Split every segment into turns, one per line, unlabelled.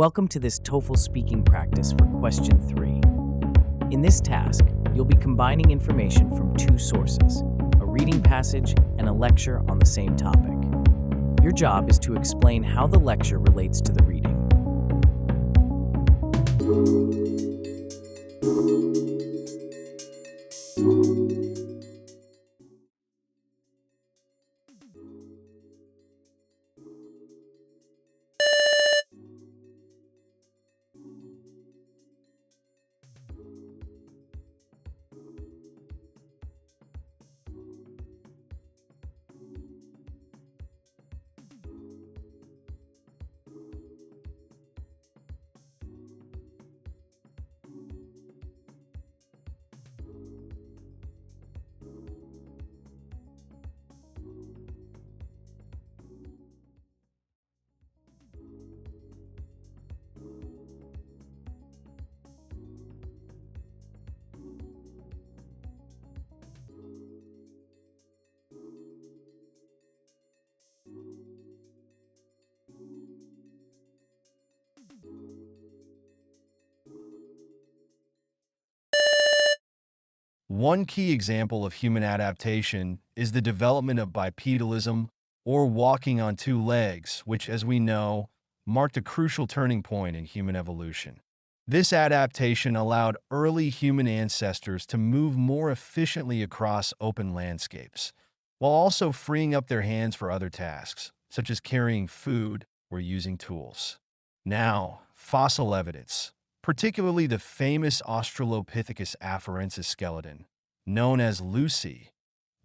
Welcome to this TOEFL speaking practice for question 3. In this task, you'll be combining information from two sources, a reading passage and a lecture on the same topic. Your job is to explain how the lecture relates to the reading.
One key example of human adaptation is the development of bipedalism, or walking on two legs, which, as we know, marked a crucial turning point in human evolution. This adaptation allowed early human ancestors to move more efficiently across open landscapes, while also freeing up their hands for other tasks, such as carrying food or using tools. Now, fossil evidence, particularly the famous Australopithecus afarensis skeleton, known as Lucy,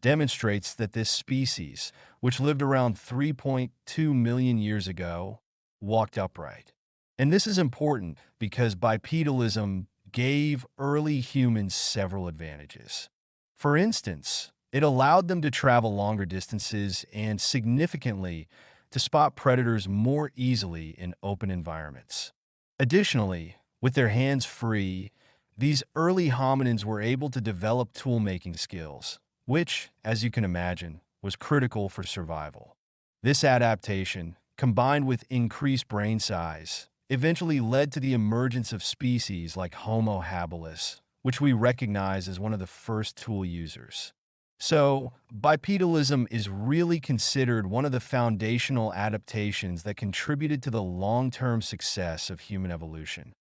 demonstrates that this species, which lived around 3.2 million years ago, walked upright. And this is important because bipedalism gave early humans several advantages. For instance, it allowed them to travel longer distances and, significantly, to spot predators more easily in open environments. Additionally, with their hands free, these early hominins were able to develop tool-making skills, which, as you can imagine, was critical for survival. This adaptation, combined with increased brain size, eventually led to the emergence of species like Homo habilis, which we recognize as one of the first tool users. So, bipedalism is really considered one of the foundational adaptations that contributed to the long-term success of human evolution.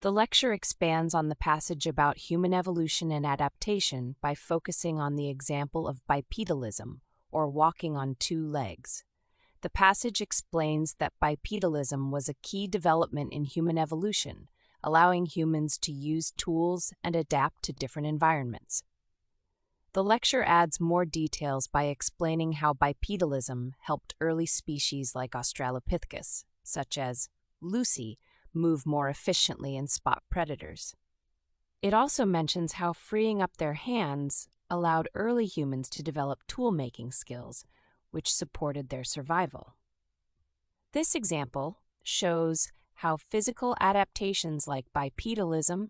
The lecture expands on the passage about human evolution and adaptation by focusing on the example of bipedalism, or walking on two legs. The passage explains that bipedalism was a key development in human evolution, allowing humans to use tools and adapt to different environments. The lecture adds more details by explaining how bipedalism helped early species like Australopithecus, such as Lucy, move more efficiently and spot predators. It also mentions how freeing up their hands allowed early humans to develop tool-making skills, which supported their survival. This example shows how physical adaptations like bipedalism,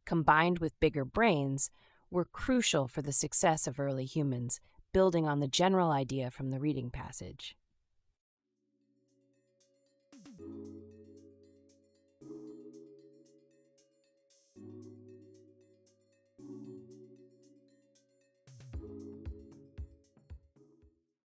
combined with bigger brains, were crucial for the success of early humans, building on the general idea from the reading passage.